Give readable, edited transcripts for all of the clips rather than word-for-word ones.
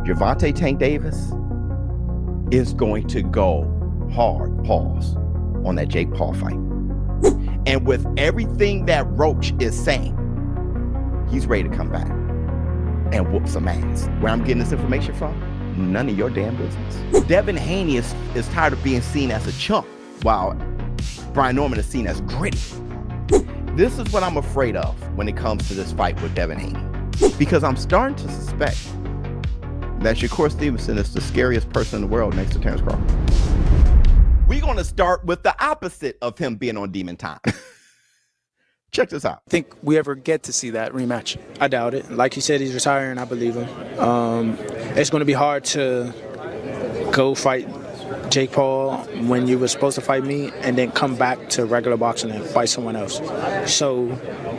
Gervonta Tank Davis is going to go hard, pause, on that Jake Paul fight. And with everything that Roach is saying, he's ready to come back and whoop some ass. Where I'm getting this information from, none of your damn business. Devin Haney is tired of being seen as a chump, while Brian Norman is seen as gritty. This is what I'm afraid of when it comes to this fight with Devin Haney, because I'm starting to suspect that Shakur Stevenson is the scariest person in the world next to Terrence Crawford. We're going to start with the opposite of him being on Demon Time. Check this out. Think we ever get to see that rematch? I doubt it. Like you said, he's retiring. I believe him. It's going to be hard to go fight Jake Paul when you were supposed to fight me and then come back to regular boxing and fight someone else. So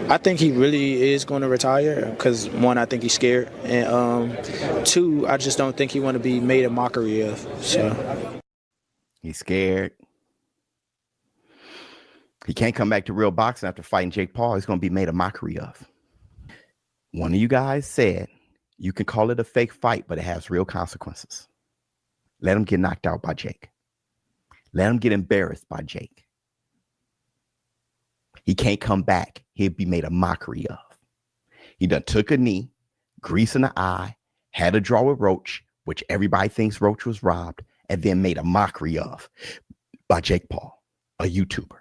I think he really is going to retire because, one, I think he's scared. And two, I just don't think he want to be made a mockery of. So he's scared. He can't come back to real boxing after fighting Jake Paul. He's going to be made a mockery of. One of you guys said you can call it a fake fight, but it has real consequences. Let him get knocked out by Jake. Let him get embarrassed by Jake. He can't come back. He'll be made a mockery of. He done took a knee, grease in the eye, had a draw with Roach, which everybody thinks Roach was robbed, and then made a mockery of by Jake Paul, a YouTuber.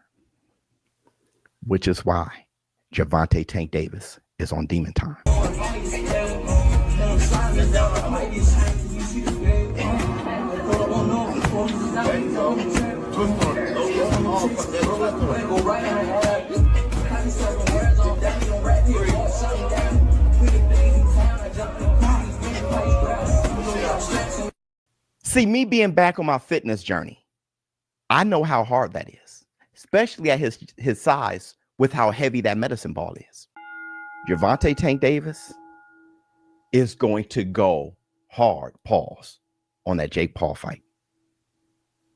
Which is why Gervonta Tank Davis is on Demon Time. See, me being back on my fitness journey, I know how hard that is, especially at his size with how heavy that medicine ball is. Gervonta Tank Davis is going to go hard, pause, on that Jake Paul fight.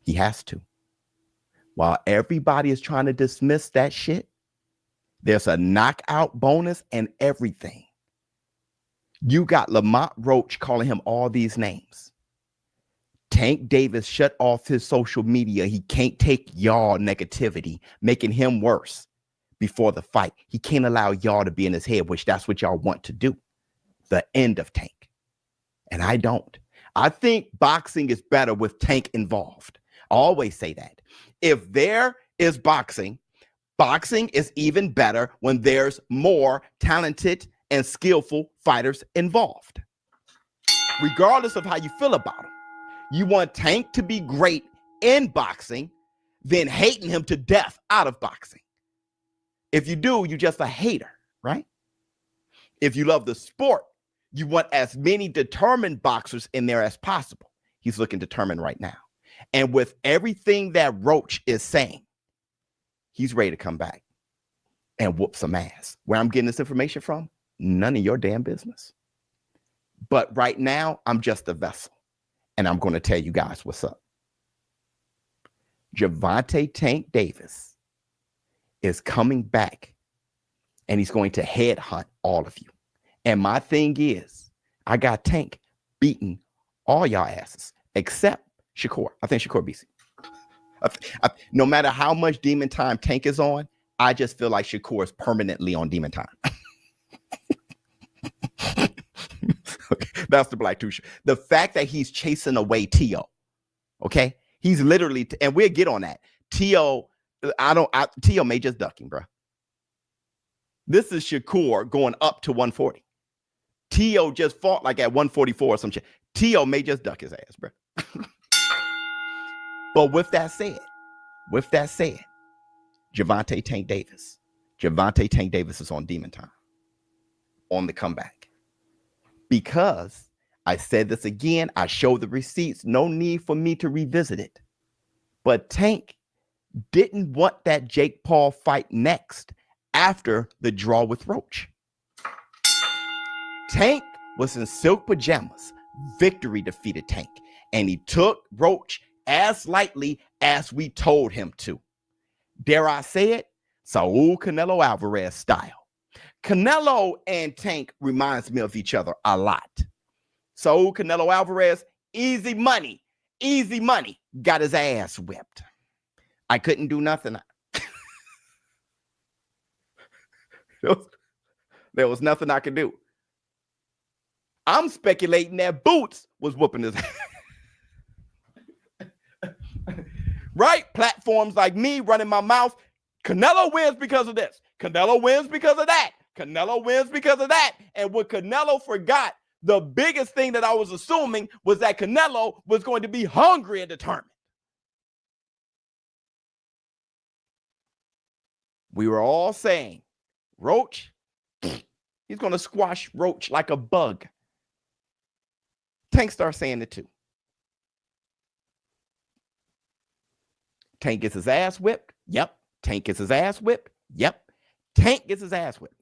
He has to. While everybody is trying to dismiss that shit, there's a knockout bonus and everything. You got Lamont Roach calling him all these names. Tank Davis shut off his social media. He can't take y'all negativity, making him worse before the fight. He can't allow y'all to be in his head, which that's what y'all want to do. The end of Tank. And I don't. I think boxing is better with Tank involved. I always say that. If there is boxing, boxing is even better when there's more talented and skillful fighters involved. Regardless of how you feel about him. You want Tank to be great in boxing, then hating him to death out of boxing. If you do, you're just a hater, right? If you love the sport, you want as many determined boxers in there as possible. He's looking determined right now. And with everything that Roach is saying, he's ready to come back and whoop some ass. Where I'm getting this information from, none of your damn business. But right now, I'm just a vessel. And I'm going to tell you guys what's up. Gervonta Tank Davis is coming back and he's going to headhunt all of you. And my thing is, I got Tank beating all y'all asses except Shakur. I think Shakur beats him. No matter how much Demon Time Tank is on, I just feel like Shakur is permanently on Demon Time. Okay, that's the Black Tusha. The fact that he's chasing away T.O. Okay, he's literally, and we'll get on that. T.O. T.O. may just duck him, bro. This is Shakur going up to 140. T.O. just fought like at 144 or some shit. T.O. may just duck his ass, bro. But with that said, Gervonta Tank Davis. Gervonta Tank Davis is on Demon Time. On the comeback. Because I said this again, I showed the receipts, no need for me to revisit it. But Tank didn't want that Jake Paul fight next after the draw with Roach. Tank was in silk pajamas. Victory defeated Tank. And he took Roach as lightly as we told him to. Dare I say it? Saul Canelo Alvarez style. Canelo and Tank reminds me of each other a lot. So Canelo Alvarez, easy money, got his ass whipped. I couldn't do nothing. There was nothing I could do. I'm speculating that Boots was whooping his ass. Right? Platforms like me running my mouth. Canelo wins because of this. Canelo wins because of that. Canelo wins because of that. And what Canelo forgot, the biggest thing that I was assuming was that Canelo was going to be hungry and determined. We were all saying, Roach, he's going to squash Roach like a bug. Tank starts saying it too. Tank gets his ass whipped. Yep. Tank gets his ass whipped. Yep. Tank gets his ass whipped.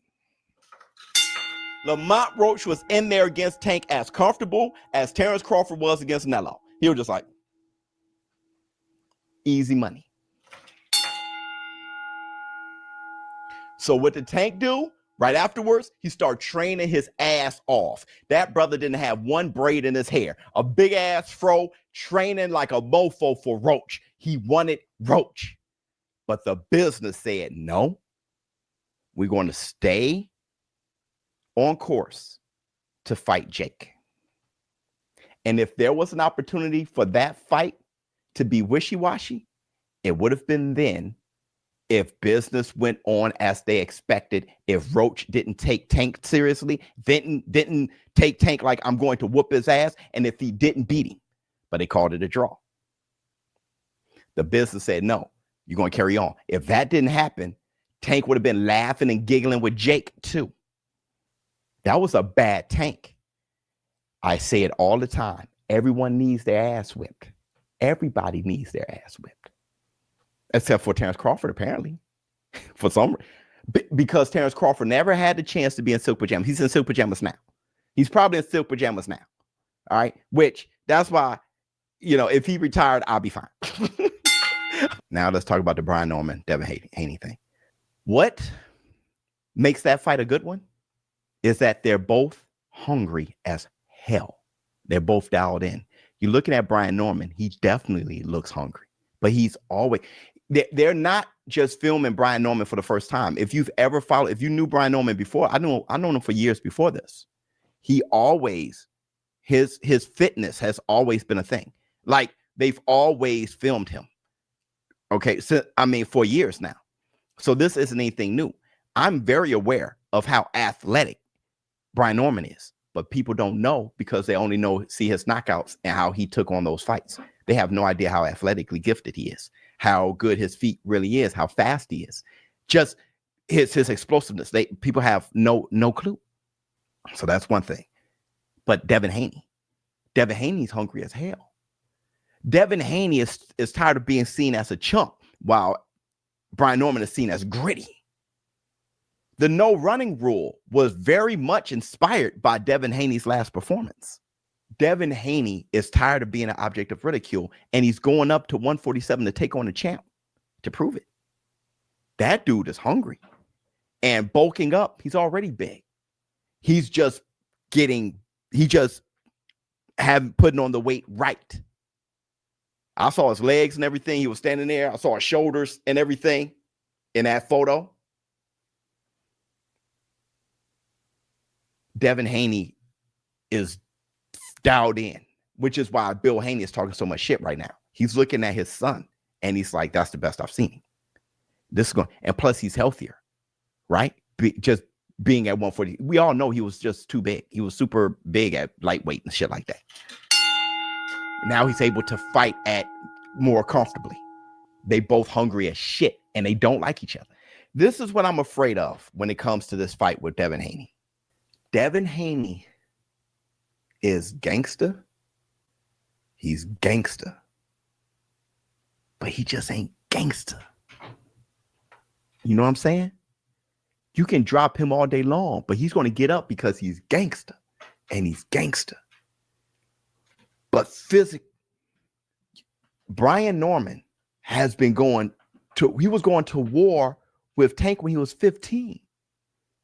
Lamont Roach was in there against Tank as comfortable as Terrence Crawford was against Nello. He was just like, easy money. So what did Tank do? Right afterwards, he started training his ass off. That brother didn't have one braid in his hair. A big ass fro, training like a mofo for Roach. He wanted Roach. But the business said, no, we're going to stay on course to fight Jake. And if there was an opportunity for that fight to be wishy-washy, it would have been then if business went on as they expected, if Roach didn't take Tank seriously, didn't take Tank like I'm going to whoop his ass, and if he didn't beat him. But they called it a draw. The business said, no, you're going to carry on. If that didn't happen, Tank would have been laughing and giggling with Jake too. That was a bad Tank. I say it all the time. Everyone needs their ass whipped. Everybody needs their ass whipped. Except for Terrence Crawford, apparently. Because Terrence Crawford never had the chance to be in silk pajamas. He's in silk pajamas now. He's probably in silk pajamas now. All right. Which, that's why, if he retired, I'll be fine. Now let's talk about the Brian Norman, Devin Haney thing. What makes that fight a good one is that they're both hungry as hell. They're both dialed in. You're looking at Brian Norman. He definitely looks hungry, but he's always, they're not just filming Brian Norman for the first time. If you've ever followed, if you knew Brian Norman before, I know him for years before this. He always, his fitness has always been a thing. Like they've always filmed him. Okay. So, for years now. So this isn't anything new. I'm very aware of how athletic Brian Norman is, but people don't know because they only see his knockouts and how he took on those fights. They have no idea how athletically gifted he is, how good his feet really is, how fast he is, just his explosiveness. People have no clue. So that's one thing. But Devin Haney's hungry as hell. Devin Haney is tired of being seen as a chump, while Brian Norman is seen as gritty. The no running rule was very much inspired by Devin Haney's last performance. Devin Haney is tired of being an object of ridicule, and he's going up to 147 to take on the champ to prove it. That dude is hungry and bulking up. He's already big. He's just putting on the weight right. I saw his legs and everything. He was standing there. I saw his shoulders and everything in that photo. Devin Haney is dialed in, which is why Bill Haney is talking so much shit right now. He's looking at his son and he's like, that's the best I've seen. This is going, and plus he's healthier, right? Just being at 140. We all know he was just too big. He was super big at lightweight and shit like that. Now he's able to fight at more comfortably. They both hungry as shit and they don't like each other. This is what I'm afraid of when it comes to this fight with Devin Haney. Devin Haney is gangster. He's gangster. But he just ain't gangster. You know what I'm saying? You can drop him all day long, but he's going to get up because he's gangster. And he's gangster. But Brian Norman has been he was going to war with Tank when he was 15.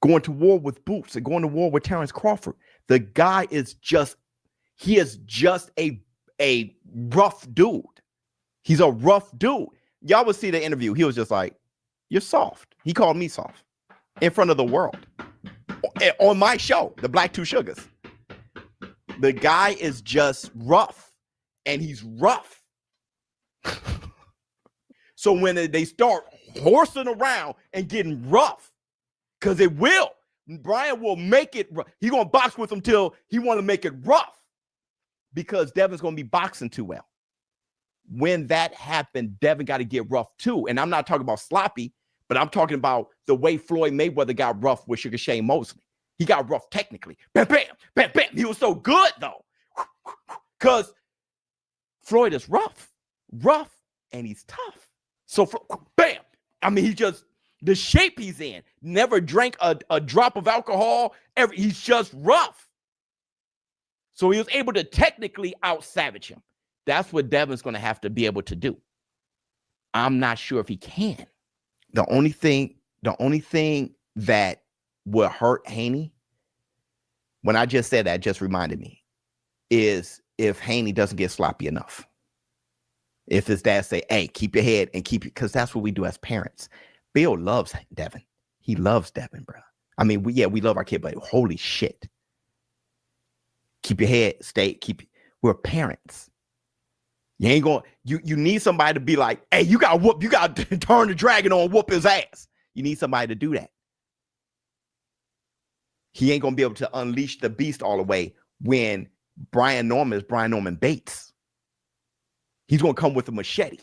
Going to war with Boots and going to war with Terrence Crawford. The guy is just, He is just a rough dude. He's a rough dude. Y'all would see the interview. He was just like, "You're soft." He called me soft in front of the world on my show, The Black Two Sugars. The guy is just rough, and he's rough. So when they start horsing around and getting rough, because it will, Brian will make it rough. He's going to box with him till he want to make it rough because Devin's going to be boxing too well. When that happened, Devin got to get rough too. And I'm not talking about sloppy, but I'm talking about the way Floyd Mayweather got rough with Sugar Shane Mosley. He got rough technically. Bam, bam, bam, bam. He was so good though. Because Floyd is rough, and he's tough. So, bam. I mean, he just, the shape he's in, never drank a drop of alcohol. He's just rough. So he was able to technically out-savage him. That's what Devin's going to have to be able to do. I'm not sure if he can. The only thing that will hurt Haney, when I just said that, just reminded me, is if Haney doesn't get sloppy enough. If his dad say, "Hey, keep your head and keep it," because that's what we do as parents. Bill loves Devin. He loves Devin, bro. I mean, we love our kid, but holy shit. Keep your head, we're parents. You ain't going, you need somebody to be like, "Hey, you got to turn the dragon on, whoop his ass." You need somebody to do that. He ain't going to be able to unleash the beast all the way when Brian Norman is Brian Norman Bates. He's going to come with a machete.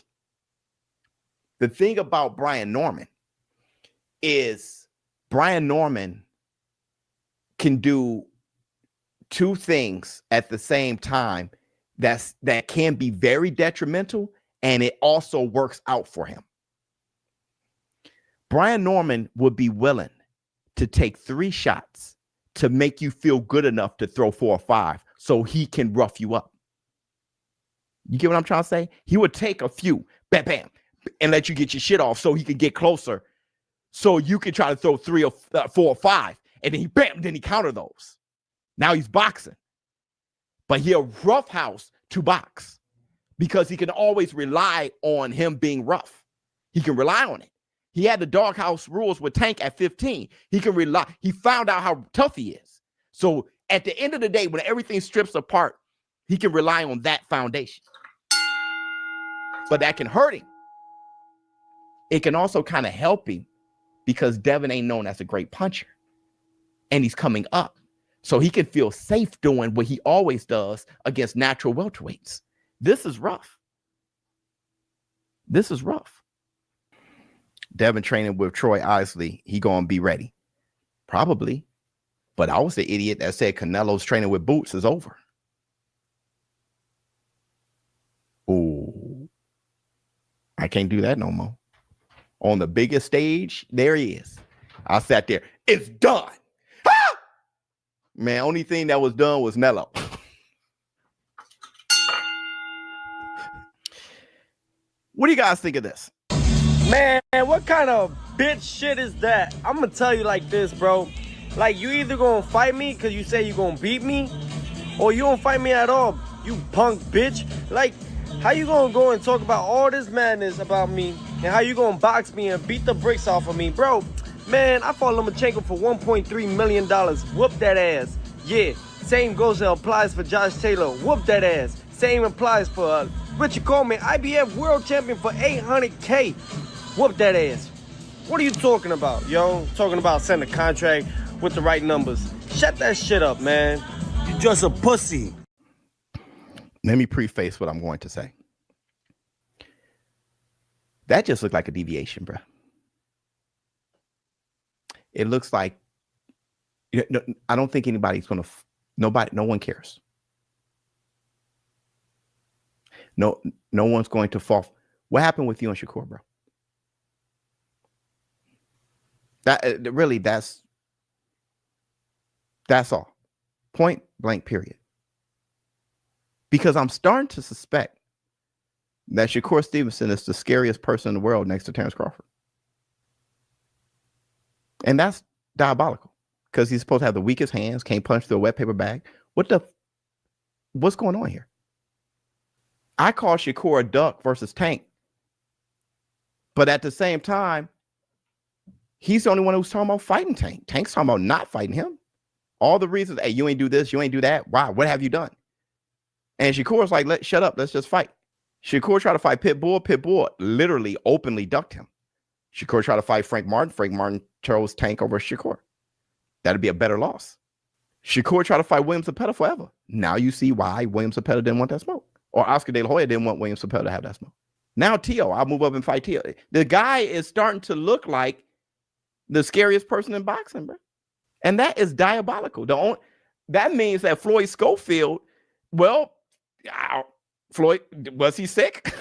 The thing about Brian Norman is Brian Norman can do two things at the same time that can be very detrimental, and it also works out for him. Brian Norman would be willing to take 3 shots to make you feel good enough to throw 4 or 5 so he can rough you up. You get what I'm trying to say? He would take a few, bam, bam, and let you get your shit off so he could get closer so you can try to throw 3 or 4 or 5, and then he counter those. Now he's boxing. But he'll roughhouse to box because he can always rely on him being rough. He can rely on it. He had the doghouse rules with Tank at 15. He found out how tough he is. So at the end of the day, when everything strips apart, he can rely on that foundation. But that can hurt him. It can also kind of help him because Devin ain't known as a great puncher. And he's coming up. So he can feel safe doing what he always does against natural welterweights. This is rough. This is rough. Devin training with Troy Isley. He gonna be ready. Probably. But I was the idiot that said Canelo's training with Boots is over. Oh, I can't do that no more. On the biggest stage, there he is. I sat there. It's done. Ah! Man, only thing that was done was Nello. What do you guys think of this? Man, what kind of bitch shit is that? I'm gonna tell you like this, bro. Like, you either gonna fight me because you say you gonna beat me, or you don't fight me at all, you punk bitch. Like, how you gonna go and talk about all this madness about me, and how you gonna box me and beat the bricks off of me? Bro, man, I fought Lomachenko for $1.3 million. Whoop that ass. Yeah, same goes and applies for Josh Taylor. Whoop that ass. Same applies for Richard Coleman, IBF world champion for $800K. Whoop that ass. What are you talking about, yo? Talking about sending a contract with the right numbers. Shut that shit up, man. You just a pussy. Let me preface what I'm going to say. That just looked like a deviation, bro. It looks like, I don't think anybody's going to, no one cares. No one's going to fall. What happened with you and Shakur, bro? That really, that's all. Point blank, period. Because I'm starting to suspect that Shakur Stevenson is the scariest person in the world next to Terrence Crawford. And that's diabolical because he's supposed to have the weakest hands, can't punch through a wet paper bag. What What's going on here? I call Shakur a duck versus Tank. But at the same time, he's the only one who's talking about fighting Tank. Tank's talking about not fighting him. All the reasons, hey, you ain't do this, you ain't do that. Why? What have you done? And Shakur's like, shut up, let's just fight. Shakur tried to fight Pitbull. Pitbull literally openly ducked him. Shakur tried to fight Frank Martin. Frank Martin chose Tank over Shakur. That'd be a better loss. Shakur tried to fight Williams Zepeda forever. Now you see why Williams Zepeda didn't want that smoke. Or Oscar De La Hoya didn't want Williams Zepeda to have that smoke. Now Tio, I'll move up and fight Tio. The guy is starting to look like the scariest person in boxing, bro. And that is diabolical. That means that Floyd Schofield, well, Floyd, was he sick?